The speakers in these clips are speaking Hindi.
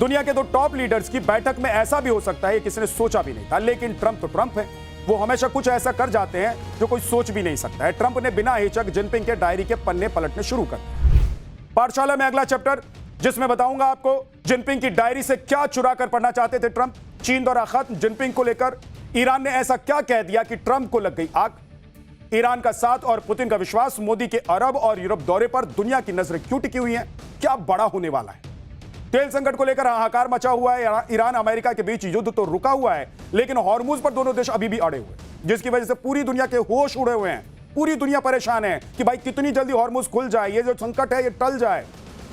दुनिया के दो टॉप लीडर्स की बैठक में ऐसा भी हो सकता है किसी ने सोचा भी नहीं था, लेकिन ट्रंप तो ट्रंप है। वो हमेशा कुछ ऐसा कर जाते हैं जो कोई सोच भी नहीं सकता है। ट्रंप ने बिना हिचक जिनपिंग के डायरी के पन्ने पलटने शुरू कर दिए। पाठशाला में अगला चैप्टर, जिसमें बताऊंगा आपको जिनपिंग की डायरी से क्या चुरा कर पढ़ना चाहते थे ट्रंप। चीन दौरा खत्म, जिनपिंग को लेकर ईरान ने ऐसा क्या कह दिया कि ट्रंप को लग गई आग। ईरान का साथ और पुतिन का विश्वास, मोदी के अरब और यूरोप दौरे पर दुनिया की नजरें क्यों टिकी हुई हैं, क्या बड़ा होने वाला है। तेल संकट को लेकर हाहाकार मचा हुआ है। ईरान अमेरिका के बीच युद्ध तो रुका हुआ है, लेकिन हॉर्मुज पर दोनों देश अभी भी अड़े हुए हैं, जिसकी वजह से पूरी दुनिया के होश उड़े हुए हैं। पूरी दुनिया परेशान है कि भाई कितनी जल्दी हॉर्मुज खुल जाए, ये जो संकट है ये टल जाए,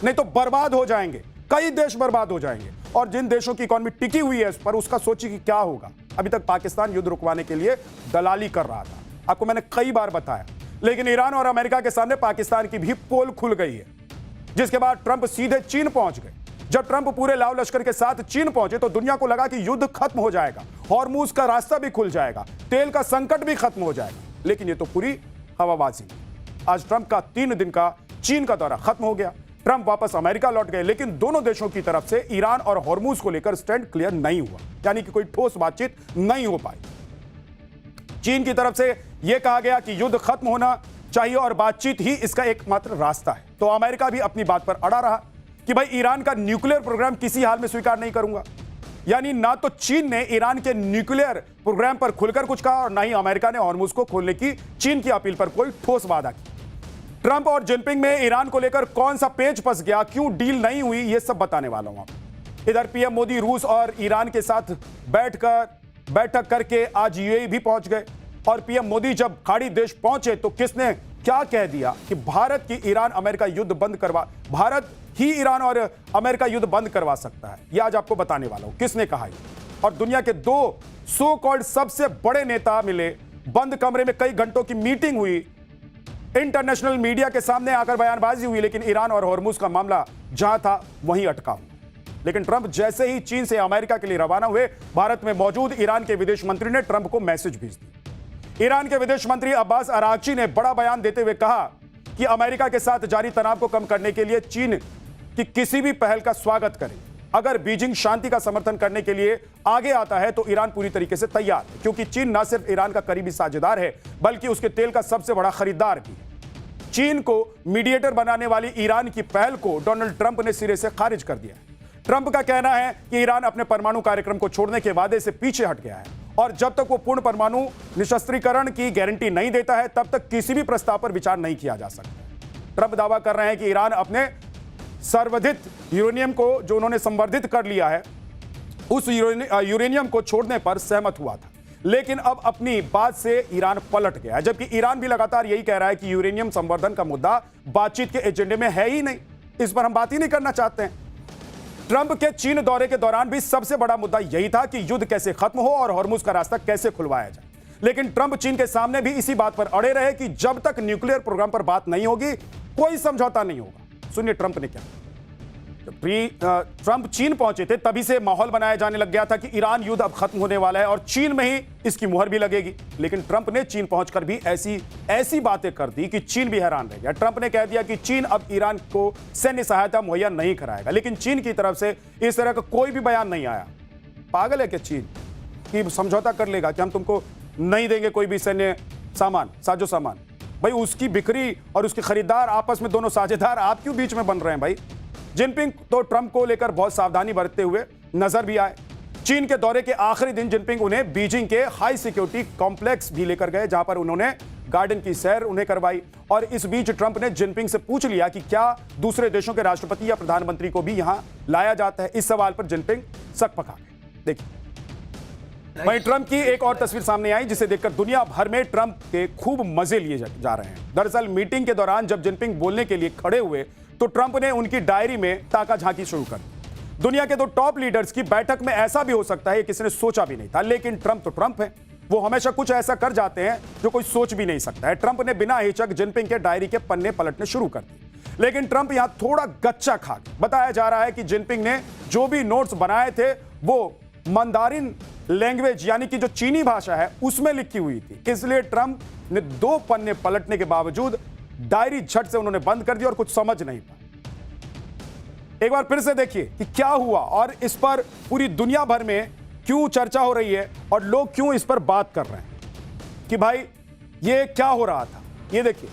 नहीं तो बर्बाद हो जाएंगे, कई देश बर्बाद हो जाएंगे। और जिन देशों की इकोनॉमी टिकी हुई है इस पर, उसका सोचिए कि क्या होगा। अभी तक पाकिस्तान युद्ध रुकवाने के लिए दलाली कर रहा था, आपको मैंने कई बार बताया, लेकिन ईरान और अमेरिका के सामने पाकिस्तान की भी पोल खुल गई है। जिसके बाद ट्रंप सीधे चीन पहुंच गए। जब ट्रंप पूरे लाव लश्कर के साथ चीन पहुंचे तो दुनिया को लगा कि युद्ध खत्म हो जाएगा, हॉर्मुज का रास्ता भी खुल जाएगा, तेल का संकट भी खत्म हो जाएगा, लेकिन ये तो पूरी हवाबाजी। आज ट्रंप का 3 दिन का चीन का दौरा खत्म हो गया। ट्रंप वापस अमेरिका लौट गए, लेकिन दोनों देशों की तरफ से ईरान और हॉर्मुज को लेकर स्टैंड क्लियर नहीं हुआ, यानी कि कोई ठोस बातचीत नहीं हो पाई। चीन की तरफ से यह कहा गया कि युद्ध खत्म होना चाहिए और बातचीत ही इसका एकमात्र रास्ता है। तो अमेरिका भी अपनी बात पर अड़ा रहा कि भाई ईरान का न्यूक्लियर प्रोग्राम किसी हाल में स्वीकार नहीं करूंगा। यानी ना तो चीन ने ईरान के न्यूक्लियर प्रोग्राम पर खुलकर कुछ कहा और ना ही अमेरिका ने हॉर्मुज को खोलने की चीन की अपील पर कोई ठोस वादा किया। ट्रंप और जिनपिंग में ईरान को लेकर कौन सा पेच फंस गया, क्यों डील नहीं हुई, यह सब बताने वाला हूं। इधर पीएम मोदी रूस और ईरान के साथ बैठक करके आज यूएई भी पहुंच गए। और पीएम मोदी जब खाड़ी देश पहुंचे तो किसने क्या कह दिया कि भारत ही ईरान और अमेरिका युद्ध बंद करवा सकता है, यह आज आपको बताने वाला हूं किसने कहा ये। और दुनिया के 2 सो कॉल्ड सबसे बड़े नेता मिले, बंद कमरे में कई घंटों की मीटिंग हुई, इंटरनेशनल मीडिया के सामने आकर बयानबाजी हुई, लेकिन ईरान और हॉर्मुज का मामला जहां था वहीं अटका हुआ। लेकिन ट्रंप जैसे ही चीन से अमेरिका के लिए रवाना हुए, भारत में मौजूद ईरान के विदेश मंत्री ने ट्रंप को मैसेज भेज दिया। ईरान के विदेश मंत्री अब्बास अरागची ने बड़ा बयान देते हुए कहा कि अमेरिका के साथ जारी तनाव को कम करने के लिए चीन की किसी भी पहल का स्वागत करें। अगर बीजिंग शांति का समर्थन करने के लिए आगे आता है तो ईरान पूरी तरीके से तैयार है, क्योंकि चीन न सिर्फ ईरान का करीबी साझेदार है बल्कि उसके तेल का सबसे बड़ा खरीदार भी। चीन को मीडिएटर बनाने वाली ईरान की पहल को डोनाल्ड ट्रंप ने सिरे से खारिज कर दिया। ट्रंप का कहना है कि ईरान अपने परमाणु कार्यक्रम को छोड़ने के वादे से पीछे हट गया है और जब तक वो पूर्ण परमाणु निशस्त्रीकरण की गारंटी नहीं देता है तब तक किसी भी प्रस्ताव पर विचार नहीं किया जा सकता। ट्रंप दावा कर रहे हैं कि ईरान अपने सर्वाधिक यूरेनियम को जो उन्होंने संवर्धित कर लिया है, उस यूरेनियम को छोड़ने पर सहमत हुआ था, लेकिन अब अपनी बात से ईरान पलट गया है। जबकि ईरान भी लगातार यही कह रहा है कि यूरेनियम संवर्धन का मुद्दा बातचीत के एजेंडे में है ही नहीं, इस पर हम बात ही नहीं करना चाहते हैं। ट्रंप के चीन दौरे के दौरान भी सबसे बड़ा मुद्दा यही था कि युद्ध कैसे खत्म हो और हॉर्मुज का रास्ता कैसे खुलवाया जाए। लेकिन ट्रंप चीन के सामने भी इसी बात पर अड़े रहे कि जब तक न्यूक्लियर प्रोग्राम पर बात नहीं होगी कोई समझौता नहीं होगा। सुनिए ट्रंप ने क्या। ट्रंप चीन पहुंचे थे तभी से माहौल बनाया जाने लग गया था कि ईरान युद्ध अब खत्म होने वाला है और चीन में ही इसकी मुहर भी लगेगी। लेकिन ट्रंप ने चीन पहुंचकर भी ऐसी बातें कर दी कि चीन भी हैरान रह गया। ट्रंप ने कह दिया कि चीन अब ईरान को सैन्य सहायता मुहैया नहीं कराएगा, लेकिन चीन की तरफ से इस तरह का कोई भी बयान नहीं आया। पागल है क्या चीन कि समझौता कर लेगा कि हम तुमको नहीं देंगे कोई भी सैन्य सामान, साजो सामान। भाई उसकी बिक्री और उसके खरीदार आपस में दोनों साझेदार, आप क्यों बीच में बन रहे हैं भाई। जिनपिंग तो ट्रंप को लेकर बहुत सावधानी बरतते हुए नजर भी आए। चीन के दौरे के आखिरी दिन जिनपिंग उन्हें बीजिंग के हाई सिक्योरिटी कॉम्प्लेक्स भी लेकर गए, जहां पर उन्होंने गार्डन की सैर उन्हें करवाई। और इस बीच ट्रंप ने जिनपिंग से पूछ लिया कि क्या दूसरे देशों के राष्ट्रपति या प्रधानमंत्री को भी यहां लाया जाता है। इस सवाल पर जिनपिंग सक पका गए। देखिए वहीं ट्रंप की एक और तस्वीर सामने आई जिसे देखकर दुनिया भर में ट्रंप के खूब मजे लिए जा रहे हैं। दरअसल मीटिंग के दौरान जब जिनपिंग बोलने के लिए खड़े हुए तो ट्रंप ने उनकी डायरी में ताका झांकी शुरू कर दी। दुनिया के 2 टॉप लीडर्स की बैठक में ऐसा भी हो सकता है किसी ने सोचा भी नहीं था, लेकिन ट्रंप तो ट्रंप है। वो हमेशा कुछ ऐसा कर जाते हैं जो कोई सोच भी नहीं सकता है। ट्रंप ने बिना हिचक जिनपिंग के डायरी के पन्ने पलटने शुरू कर दिए, लेकिन ट्रंप यहां थोड़ा गच्चा खा गए। बताया जा रहा है कि जिनपिंग ने जो भी नोट्स बनाए थे वो मंदारिन लैंग्वेज यानी कि जो चीनी भाषा है उसमें लिखी हुई थी, इसलिए ट्रंप ने 2 पन्ने पलटने के बावजूद डायरी झट से उन्होंने बंद कर दी और कुछ समझ नहीं पाए। एक बार फिर से देखिए कि क्या हुआ और इस पर पूरी दुनिया भर में क्यों चर्चा हो रही है और लोग क्यों इस पर बात कर रहे हैं कि भाई ये क्या हो रहा था। ये देखिए,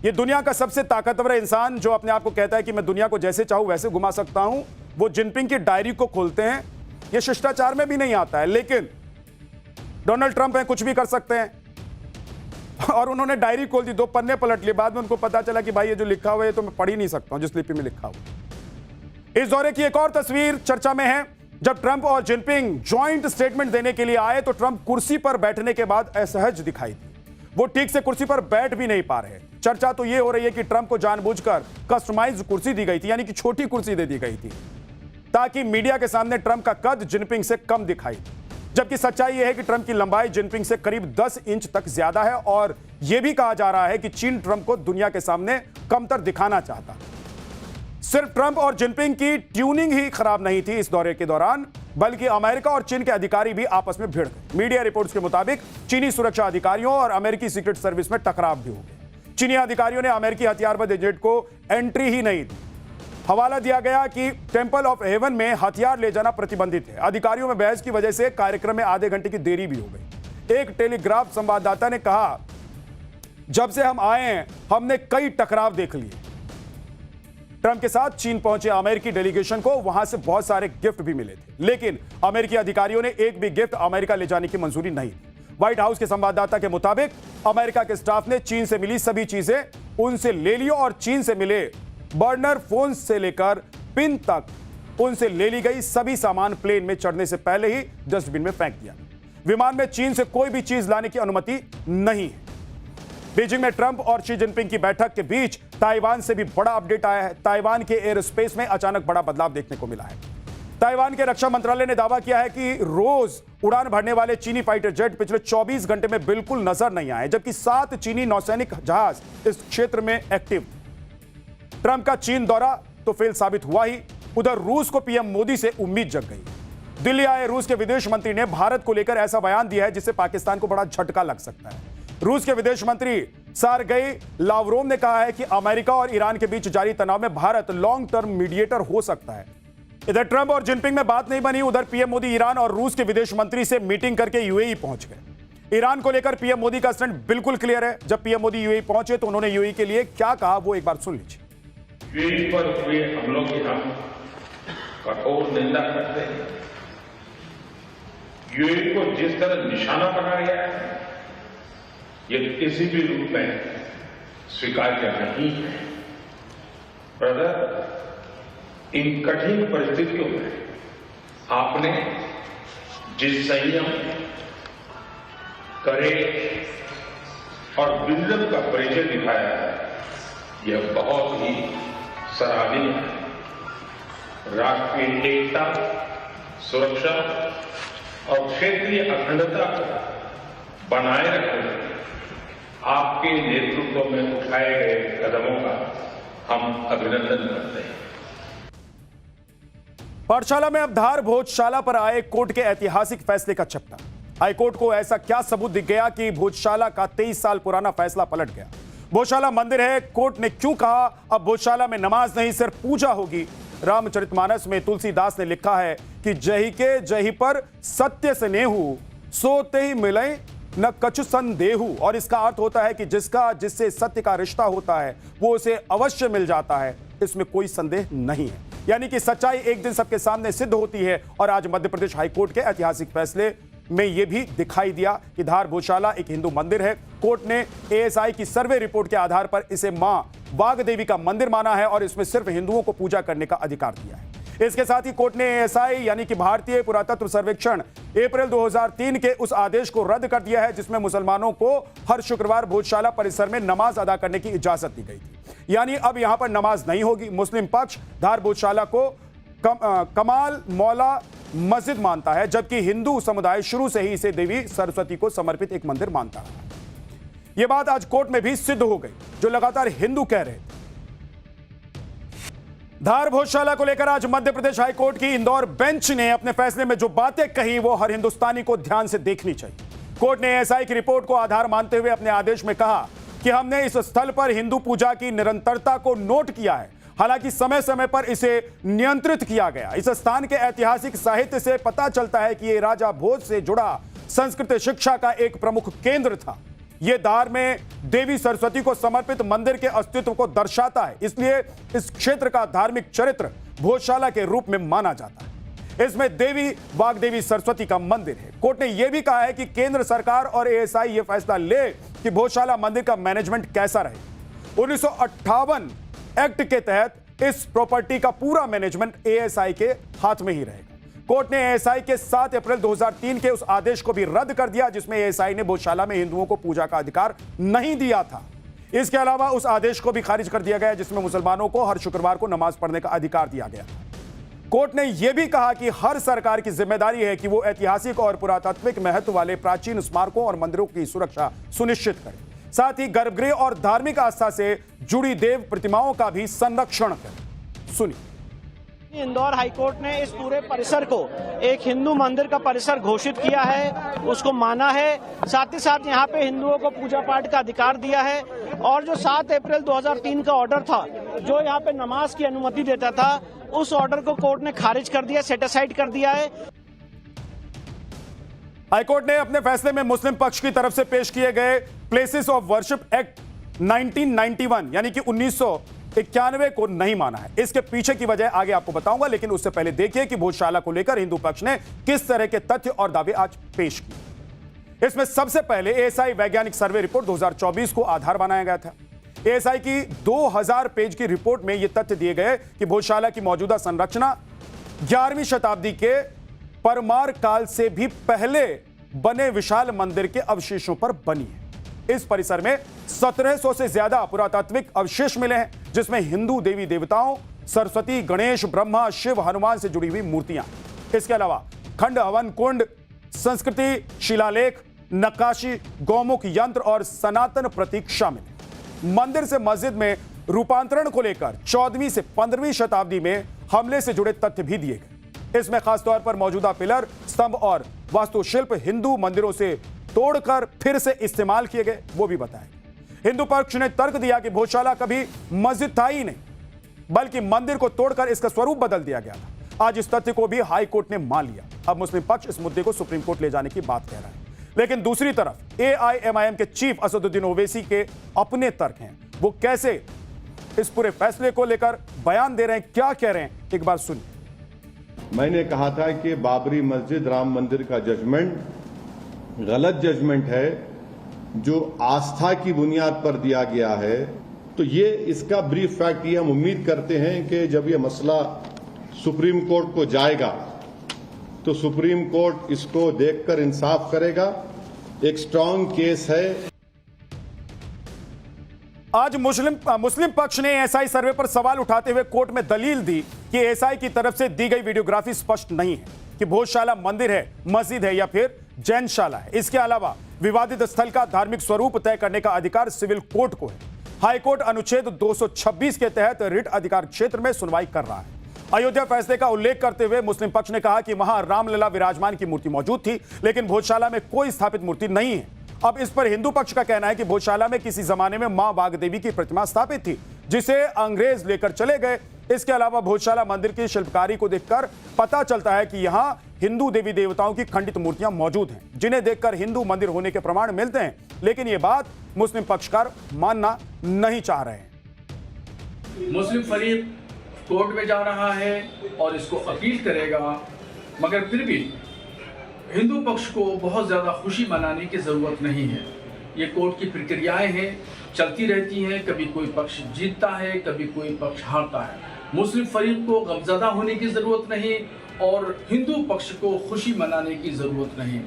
ये दुनिया का सबसे ताकतवर इंसान जो अपने आप को कहता है कि मैं दुनिया को जैसे चाहूं वैसे घुमा सकता हूं, वो जिनपिंग की डायरी को खोलते हैं। ये शिष्टाचार में भी नहीं आता है, लेकिन डोनाल्ड ट्रंप है, कुछ भी कर सकते हैं। और उन्होंने डायरी खोल दी, 2 पन्ने पलट लिए। बाद में उनको पता चला कि भाई ये जो लिखा हुआ है तो मैं पढ़ ही नहीं सकता हूं जिस लिपि में लिखा हुआ। इस दौरे की एक और तस्वीर चर्चा में है। जब ट्रंप और जिनपिंग ज्वाइंट स्टेटमेंट देने के लिए आए तो ट्रंप कुर्सी पर बैठने के बाद असहज दिखाई दी। वो ठीक से कुर्सी पर बैठ भी नहीं पा रहे। चर्चा तो ये हो रही है कि ट्रंप को जानबूझकर कस्टमाइज्ड कुर्सी दी गई थी, यानी कि छोटी कुर्सी दे दी गई थी ताकि मीडिया के सामने ट्रंप का कद जिनपिंग से कम दिखाई दे। जबकि सच्चाई यह है कि ट्रंप की लंबाई जिनपिंग से करीब 10 इंच तक ज्यादा है और यह भी कहा जा रहा है कि चीन ट्रंप को दुनिया के सामने कमतर दिखाना चाहता। सिर्फ ट्रंप और जिनपिंग की ट्यूनिंग ही खराब नहीं थी इस दौरे के दौरान, बल्कि अमेरिका और चीन के अधिकारी भी आपस में भिड़ गए। मीडिया रिपोर्ट्स के मुताबिक चीनी सुरक्षा अधिकारियों और अमेरिकी सीक्रेट सर्विस में टकराव भी हो गया। चीनी अधिकारियों ने अमेरिकी हथियारबंद एजेंट को एंट्री ही नहीं दी। हवाला दिया गया कि टेंपल ऑफ हेवन में हथियार ले जाना प्रतिबंधित है। अधिकारियों में बहस की वजह से कार्यक्रम में आधे घंटे की देरी भी हो गई। एक टेलीग्राफ संवाददाता ने कहा, जब से हम आए हैं हमने कई टकराव देख लिए। ट्रंप के साथ चीन पहुंचे अमेरिकी डेलीगेशन को वहां से बहुत सारे गिफ्ट भी मिले थे, लेकिन अमेरिकी अधिकारियों ने एक भी गिफ्ट अमेरिका ले जाने की मंजूरी नहीं दी। व्हाइट हाउस के संवाददाता के मुताबिक अमेरिका के स्टाफ ने चीन से मिली सभी चीजें उनसे ले ली और चीन से मिले बर्नर फोन से लेकर पिन तक उनसे ले ली गई सभी सामान प्लेन में चढ़ने से पहले ही डस्टबिन में फेंक दिया। विमान में चीन से कोई भी चीज लाने की अनुमति नहीं है। बीजिंग में ट्रंप और शी जिनपिंग की बैठक के बीच ताइवान से भी बड़ा अपडेट आया है। ताइवान के एयर स्पेस में अचानक बड़ा बदलाव देखने को मिला है। ताइवान के रक्षा मंत्रालय ने दावा किया है कि रोज उड़ान भरने वाले चीनी फाइटर जेट पिछले 24 घंटे में बिल्कुल नजर नहीं आए, जबकि 7 चीनी नौसैनिक जहाज इस क्षेत्र में एक्टिव। ट्रंप का चीन दौरा तो फेल साबित हुआ ही, उधर रूस को पीएम मोदी से उम्मीद जग गई। दिल्ली आए रूस के विदेश मंत्री ने भारत को लेकर ऐसा बयान दिया है जिससे पाकिस्तान को बड़ा झटका लग सकता है। रूस के विदेश मंत्री सर्गेई लावरोव ने कहा है कि अमेरिका और ईरान के बीच जारी तनाव में भारत लॉन्ग टर्म मीडिएटर हो सकता है। इधर ट्रंप और जिनपिंग में बात नहीं बनी, उधर पीएम मोदी ईरान और रूस के विदेश मंत्री से मीटिंग करके यूएई पहुंच गए। ईरान को लेकर पीएम मोदी का स्टैंड बिल्कुल क्लियर है। जब पीएम मोदी यूएई पहुंचे तो उन्होंने यूएई के लिए क्या कहा वो एक बार सुन लीजिए। यूएई पर हुए हमलों की हम कठोर निंदा करते हैं। यूएई को जिस तरह निशाना बनाया गया है ये किसी भी रूप में स्वीकार्य नहीं है। ब्रदर, इन कठिन परिस्थितियों में आपने जिस संयम, करेज और विजडम का परिचय दिखाया है यह बहुत ही सराहनीय है। राष्ट्रीय एकता, सुरक्षा और क्षेत्रीय अखंडता को बनाए रखने में आपके नेतृत्व में उठाए गए कदमों का हम अभिनंदन करते हैं। पाठशाला में अब धार भोजशाला पर आए कोर्ट के ऐतिहासिक फैसले का चपटा। हाईकोर्ट को ऐसा क्या सबूत दिख गया कि भोजशाला का 23 साल पुराना फैसला पलट गया। भोजशाला मंदिर है, कोर्ट ने क्यों कहा अब भोजशाला में नमाज नहीं सिर्फ पूजा होगी। रामचरितमानस में तुलसीदास ने लिखा है कि जही के जही पर सत्य से नेहू, सोते ही मिले न कछु संदेहू। और इसका अर्थ होता है कि जिससे सत्य का रिश्ता होता है वो उसे अवश्य मिल जाता है, इसमें कोई संदेह नहीं है। यानी कि सच्चाई एक दिन सबके सामने सिद्ध होती है। और आज मध्य प्रदेश हाईकोर्ट के ऐतिहासिक फैसले में यह भी दिखाई दिया कि धार भोजशाला एक हिंदू मंदिर है। कोर्ट ने एएसआई की सर्वे रिपोर्ट के आधार पर इसे मां वाघ देवी का मंदिर माना है और इसमें सिर्फ हिंदुओं को पूजा करने का अधिकार दिया है। इसके साथ ही कोर्ट ने एएसआई यानी कि भारतीय पुरातत्व सर्वेक्षण अप्रैल 2003 के उस आदेश को रद्द कर दिया है जिसमें मुसलमानों को हर शुक्रवार भोजशाला परिसर में नमाज अदा करने की इजाजत दी गई थी। यानी अब यहां पर नमाज नहीं होगी। मुस्लिम पक्ष धार भोजशाला को कमाल मौला मस्जिद मानता है, जबकि हिंदू समुदाय शुरू से ही इसे देवी सरस्वती को समर्पित एक मंदिर मानता है। यह बात आज कोर्ट में भी सिद्ध हो गई जो लगातार हिंदू कह रहे थे। धार भोजशाला को लेकर आज मध्य प्रदेश हाईकोर्ट की इंदौर बेंच ने अपने फैसले में जो बातें कही वो हर हिंदुस्तानी को ध्यान से देखनी चाहिए। कोर्ट ने एएसआई की रिपोर्ट को आधार मानते हुए अपने आदेश में कहा कि हमने इस स्थल पर हिंदू पूजा की निरंतरता को नोट किया है। हालांकि समय समय पर इसे नियंत्रित किया गया। इस स्थान के ऐतिहासिक साहित्य से पता चलता है कि यह राजा भोज से जुड़ा संस्कृत शिक्षा का एक प्रमुख केंद्र था। यह धार में देवी सरस्वती को समर्पित मंदिर के अस्तित्व को दर्शाता है, इसलिए इस क्षेत्र का धार्मिक चरित्र भोजशाला के रूप में माना जाता है। इसमें देवी वाग्देवी सरस्वती का मंदिर है। कोर्ट ने यह भी कहा है कि केंद्र सरकार और एएसआई यह फैसला ले कि भोजशाला मंदिर का मैनेजमेंट कैसा रहे। 1958 एक्ट के तहत इस प्रॉपर्टी का पूरा मैनेजमेंट एएसआई के हाथ में ही रहेगा। कोर्ट ने एएसआई के 7 अप्रैल 2003 के उस आदेश को भी रद्द कर दिया जिसमें एएसआई ने भोजशाला में हिंदुओं को पूजा का अधिकार नहीं दिया था। इसके अलावा उस आदेश को भी खारिज कर दिया गया जिसमें मुसलमानों को हर शुक्रवार को नमाज पढ़ने का अधिकार दिया गया। कोर्ट ने यह भी कहा कि हर सरकार की जिम्मेदारी है कि वो ऐतिहासिक और पुरातात्विक महत्व वाले प्राचीन स्मारकों और मंदिरों की सुरक्षा सुनिश्चित करे, साथ ही गर्भगृह और धार्मिक आस्था से जुड़ी देव प्रतिमाओं का भी संरक्षण करे। सुनिए। इंदौर हाईकोर्ट ने इस पूरे परिसर को एक हिंदू मंदिर का परिसर घोषित किया है, उसको माना है, साथ ही साथ यहाँ पे हिंदुओं को पूजा पाठ का अधिकार दिया है। और जो 7 अप्रैल 2003 का ऑर्डर था जो यहाँ पे नमाज की अनुमति देता था, उस ऑर्डर को कोर्ट ने खारिज कर दिया, सेट असाइड कर दिया है। हाईकोर्ट ने अपने फैसले में मुस्लिम पक्ष की तरफ से पेश किए गए प्लेसेस ऑफ वर्शिप एक्ट 1991 यानी कि 1991 को नहीं माना है। इसके पीछे की वजह आगे आपको बताऊंगा, लेकिन उससे पहले देखिए कि भोजशाला को लेकर हिंदू पक्ष ने किस तरह के तथ्य और दावे आज पेश किए। इसमें सबसे पहले एएसआई वैज्ञानिक सर्वे रिपोर्ट 2024 को आधार बनाया गया था। एएसआई की 2000 पेज की रिपोर्ट में यह तथ्य दिए गए कि भोजशाला की मौजूदा संरचना 11वीं शताब्दी के परमार काल से भी पहले बने विशाल मंदिर के अवशेषों पर बनी है। इस परिसर में 1700 से ज्यादा पुरातात्विक अवशेष मिले हैं जिसमें हिंदू देवी देवताओं, सरस्वती, गणेश, ब्रह्मा, शिव, हनुमान से जुड़ी हुई मूर्तियां। इसके अलावा खंड, हवन कुंड, संस्कृति, शिलालेख, नक्काशी, गौमुख यंत्र और सनातन प्रतीक शामिल हैं। मंदिर से मस्जिद में रूपांतरण को लेकर 14वीं से 15वीं शताब्दी में हमले से जुड़े तथ्य भी दिए गए। इसमें खासतौर पर मौजूदा पिलर, स्तंभ और वास्तुशिल्प हिंदू मंदिरों से तोड़कर फिर से इस्तेमाल किए गए, वो भी बताया। हिंदू पक्ष ने तर्क दिया कि भोजशाला कभी मस्जिद था ही नहीं, बल्कि मंदिर को तोड़कर इसका स्वरूप बदल दिया गया था। आज इस तथ्य को भी हाई कोर्ट ने मान लिया। अब मुस्लिम पक्ष इस मुद्दे को सुप्रीम कोर्ट ले जाने की बात कह रहा है, लेकिन दूसरी तरफ एआईएमआईएम के चीफ असदुद्दीन ओवैसी के अपने तर्क हैं। वो कैसे इस पूरे फैसले को लेकर बयान दे रहे हैं, क्या कह रहे हैं, एक बार सुनिए। मैंने कहा था कि बाबरी मस्जिद, राम मंदिर का जजमेंट गलत जजमेंट है जो आस्था की बुनियाद पर दिया गया है। तो ये इसका ब्रीफ फैक्ट ये हम उम्मीद करते हैं कि जब ये मसला सुप्रीम कोर्ट को जाएगा तो सुप्रीम कोर्ट इसको देखकर इंसाफ करेगा। एक स्ट्रांग केस है। आज मुस्लिम पक्ष ने एएसआई सर्वे पर सवाल उठाते हुए कोर्ट में दलील दी कि एएसआई की तरफ से दी गई वीडियोग्राफी स्पष्ट नहीं है कि भोजशाला मंदिर है, मस्जिद है या फिर जैनशाला है। इसके अलावा विवादित स्थल का धार्मिक स्वरूप तय करने का अधिकार सिविल कोर्ट को है। हाईकोर्ट अनुच्छेद 226 के तहत रिट अधिकार क्षेत्र में सुनवाई कर रहा है। अयोध्या फैसले का उल्लेख करते हुए मुस्लिम पक्ष ने कहा कि वहां रामलला विराजमान की मूर्ति मौजूद थी, लेकिन भोजशाला में कोई स्थापित मूर्ति नहीं है। अब इस पर हिंदू पक्ष का कहना है कि भोजशाला में किसी जमाने में मां वाग्देवी की प्रतिमा स्थापित थी जिसे अंग्रेज लेकर चले गए। इसके अलावा भोजशाला मंदिर की शिल्पकारी को देखकर पता चलता है कि यहां हिंदू देवी देवताओं की खंडित मूर्तियां मौजूद हैं जिन्हें देखकर हिंदू मंदिर होने के प्रमाण मिलते हैं, लेकिन यह बात मुस्लिम पक्षकार मानना नहीं चाह रहे हैं। मुस्लिम फरीक कोर्ट में जा रहा है और इसको अपील करेगा, मगर फिर भी हिंदू पक्ष को बहुत ज़्यादा खुशी मनाने की ज़रूरत नहीं है। ये कोर्ट की प्रक्रियाएं हैं, चलती रहती हैं। कभी कोई पक्ष जीतता है, कभी कोई पक्ष हारता है। मुस्लिम फरीक को गमज़दा होने की ज़रूरत नहीं और हिंदू पक्ष को खुशी मनाने की ज़रूरत नहीं।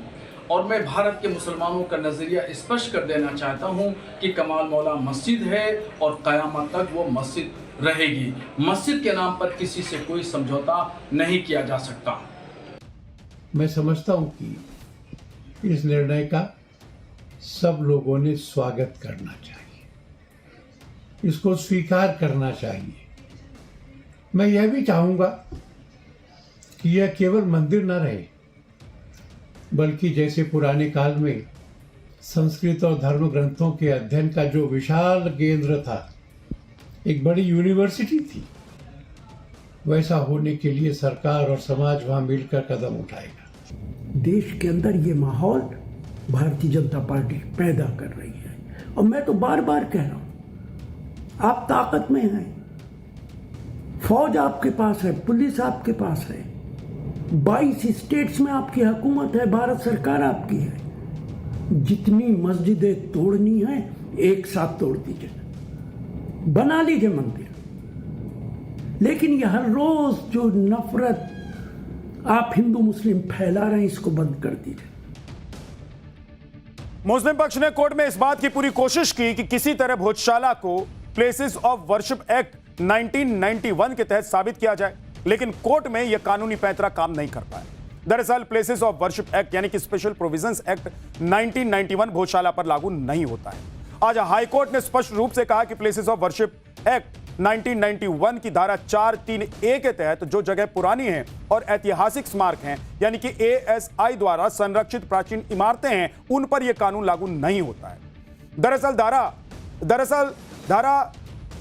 और मैं भारत के मुसलमानों का नज़रिया स्पष्ट कर देना चाहता हूँ कि कमाल मौला मस्जिद है और क़यामत तक वो मस्जिद रहेगी। मस्जिद के नाम पर किसी से कोई समझौता नहीं किया जा सकता। मैं समझता हूं कि इस निर्णय का सब लोगों ने स्वागत करना चाहिए, इसको स्वीकार करना चाहिए। मैं यह भी चाहूंगा कि यह केवल मंदिर न रहे, बल्कि जैसे पुराने काल में संस्कृत और धर्म ग्रंथों के अध्ययन का जो विशाल केंद्र था, एक बड़ी यूनिवर्सिटी थी, वैसा होने के लिए सरकार और समाज वहाँ मिलकर कदम उठाएगा। देश के अंदर ये माहौल भारतीय जनता पार्टी पैदा कर रही है और मैं तो बार बार कह रहा हूं, आप ताकत में हैं, फौज आपके पास है, पुलिस आपके पास है, 22 स्टेट्स में आपकी हुकूमत है, भारत सरकार आपकी है। जितनी मस्जिदें तोड़नी है एक साथ तोड़ दीजिए, बना लीजिए मंदिर, लेकिन ये हर रोज जो नफरत आप हिंदू मुस्लिम फैला रहे हैं इसको बंद कर दीजिए। मुस्लिम पक्ष ने कोर्ट में इस बात की पूरी कोशिश की कि किसी तरह भोजशाला को प्लेसेस ऑफ वर्शिप एक्ट 1991 के तहत साबित किया जाए, लेकिन कोर्ट में यह कानूनी पैंतरा काम नहीं कर पाया। दरअसल प्लेसेस ऑफ वर्शिप एक्ट यानी कि स्पेशल प्रोविजंस एक्ट 1991 भोजशाला पर लागू नहीं होता है। आज हाईकोर्ट ने स्पष्ट रूप से कहा कि प्लेसेस ऑफ वर्शिप एक्ट 1991 की धारा 4(3)(a) के तहत जो जगह पुरानी है और ऐतिहासिक स्मारक हैं यानी कि ASI द्वारा संरक्षित प्राचीन इमारतें हैं, उन पर यह कानून लागू नहीं होता है। दरअसल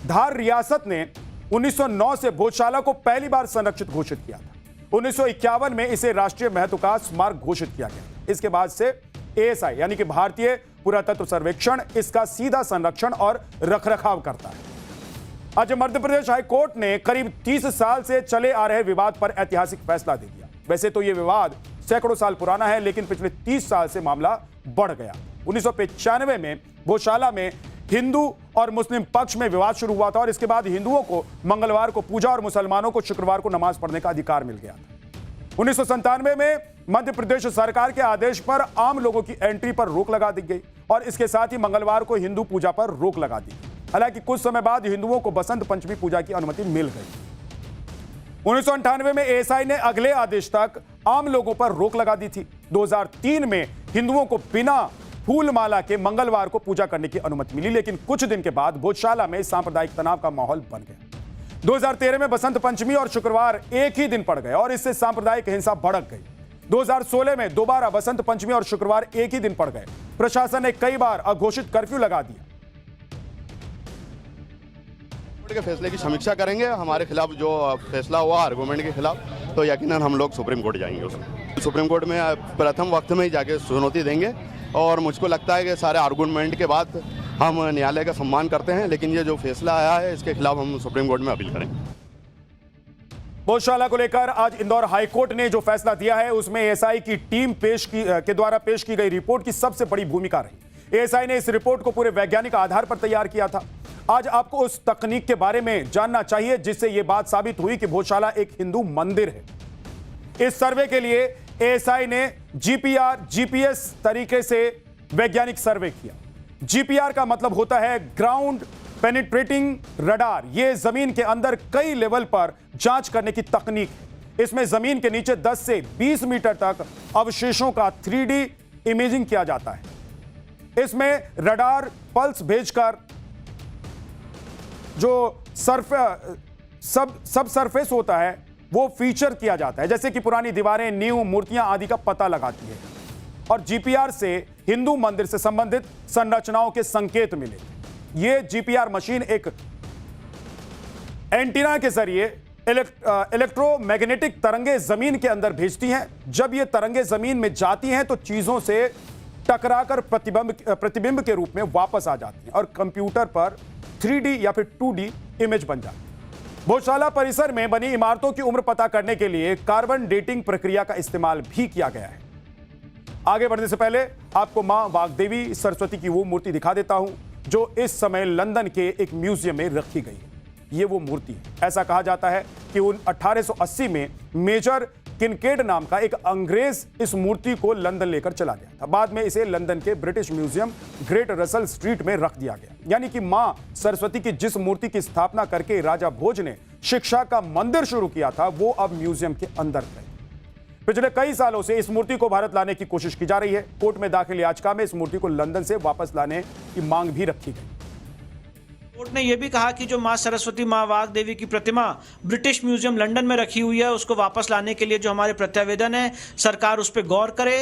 धार रियासत ने 1909 से भोजशाला को पहली बार संरक्षित घोषित किया था। 1951 में इसे राष्ट्रीय महत्व का स्मारक घोषित किया गया। इसके बाद से ASI यानी कि भारतीय पुरातत्व सर्वेक्षण इसका सीधा संरक्षण और रखरखाव करता है। आज मध्य प्रदेश हाई कोर्ट ने करीब 30 साल से चले आ रहे विवाद पर ऐतिहासिक फैसला दे दिया। वैसे तो यह विवाद सैकड़ों साल पुराना है, लेकिन पिछले 30 साल से मामला बढ़ गया। 1995 में भोजशाला में हिंदू और मुस्लिम पक्ष में विवाद शुरू हुआ था और इसके बाद हिंदुओं को मंगलवार को पूजा और मुसलमानों को शुक्रवार को नमाज पढ़ने का अधिकार मिल गया था। 1997 में मध्य प्रदेश सरकार के आदेश पर आम लोगों की एंट्री पर रोक लगा दी गई और इसके साथ ही मंगलवार को हिंदू पूजा पर रोक लगा दी। हालांकि कुछ समय बाद हिंदुओं को बसंत पंचमी पूजा की अनुमति मिल गई। 1998 में ASI ने अगले आदेश तक आम लोगों पर रोक लगा दी थी। 2003 में हिंदुओं को बिना फूलमाला के मंगलवार को पूजा करने की अनुमति मिली, लेकिन कुछ दिन के बाद भोजशाला में सांप्रदायिक तनाव का माहौल बन गया। 2013 में बसंत पंचमी और शुक्रवार एक ही दिन पड़ गए और इससे सांप्रदायिक हिंसा भड़क गई। 2016 में दोबारा बसंत पंचमी और शुक्रवार एक ही दिन पड़ गए। प्रशासन ने कई बार अघोषित कर्फ्यू लगा दिया। के फैसले की समीक्षा करेंगे। हमारे खिलाफ जो फैसला हुआ आर्गूमेंट के खिलाफ, तो यकीनन हम लोग सुप्रीम कोर्ट जाएंगे। उसमें सुप्रीम कोर्ट में प्रथम वक्त में ही जाके चुनौती देंगे और मुझको लगता है कि सारे आर्गूमेंट के बाद हम न्यायालय का सम्मान करते हैं, लेकिन ये जो फैसला आया है इसके खिलाफ हम सुप्रीम कोर्ट में अपील करेंगे। भोजशाला को लेकर आज इंदौर हाईकोर्ट ने जो फैसला दिया है उसमें ASI की टीम के द्वारा पेश की गई रिपोर्ट की सबसे बड़ी भूमिका रही। ASI ने इस रिपोर्ट को पूरे वैज्ञानिक आधार पर तैयार किया था। आज आपको उस तकनीक के बारे में जानना चाहिए जिससे यह बात साबित हुई कि भोजशाला एक हिंदू मंदिर है। इस सर्वे के लिए ASI ने GPS तरीके से वैज्ञानिक सर्वे किया। GPR का मतलब होता है ग्राउंड पेनिट्रेटिंग रडार। यह जमीन के अंदर कई लेवल पर जांच करने की तकनीक है। इसमें जमीन के नीचे 10 से 20 मीटर तक अवशेषों का 3D इमेजिंग किया जाता है। इसमें रडार पल्स भेजकर जो सब सरफेस होता है वो फीचर किया जाता है, जैसे कि पुरानी दीवारें, नींव, मूर्तियां आदि का पता लगाती है। और GPR से हिंदू मंदिर से संबंधित संरचनाओं के संकेत मिले। यह GPR मशीन एक एंटीना के जरिए इलेक्ट्रोमैग्नेटिक तरंगे जमीन के अंदर भेजती हैं। जब ये तरंगे जमीन में जाती हैं तो चीजों से टकराकर प्रतिबिंब के रूप में वापस आ जाती हैं और कंप्यूटर पर 3D या फिर 2D इमेज बन जाती है। भोजशाला परिसर में बनी इमारतों की उम्र पता करने के लिए कार्बन डेटिंग प्रक्रिया का इस्तेमाल भी किया गया है। आगे बढ़ने से पहले आपको मां वाग्देवी सरस्वती की वो मूर्ति दिखा देता हूं जो इस समय लंदन के एक म्यूजियम में रखी गई है। ये वो मूर्ति है। ऐसा कहा जाता है कि 1880 में मेजर किनकेड नाम का एक अंग्रेज इस मूर्ति को लंदन लेकर चला गया था। बाद में इसे लंदन के British museum great Russell street में रख दिया गया। यानी कि मां सरस्वती की जिस मूर्ति की स्थापना करके राजा भोज ने शिक्षा का मंदिर शुरू किया था वो अब म्यूजियम के अंदर है। पिछले कई सालों से इस मूर्ति को भारत लाने की कोशिश की जा रही है। कोर्ट में दाखिल याचिका में इस मूर्ति को लंदन से वापस लाने की मांग भी रखी गई। कोर्ट ने यह भी कहा कि जो मां सरस्वती, मां वाग्देवी की प्रतिमा ब्रिटिश म्यूजियम लंदन में रखी हुई है, उसको वापस लाने के लिए जो हमारे प्रत्यावेदन है, सरकार उस पर गौर करे।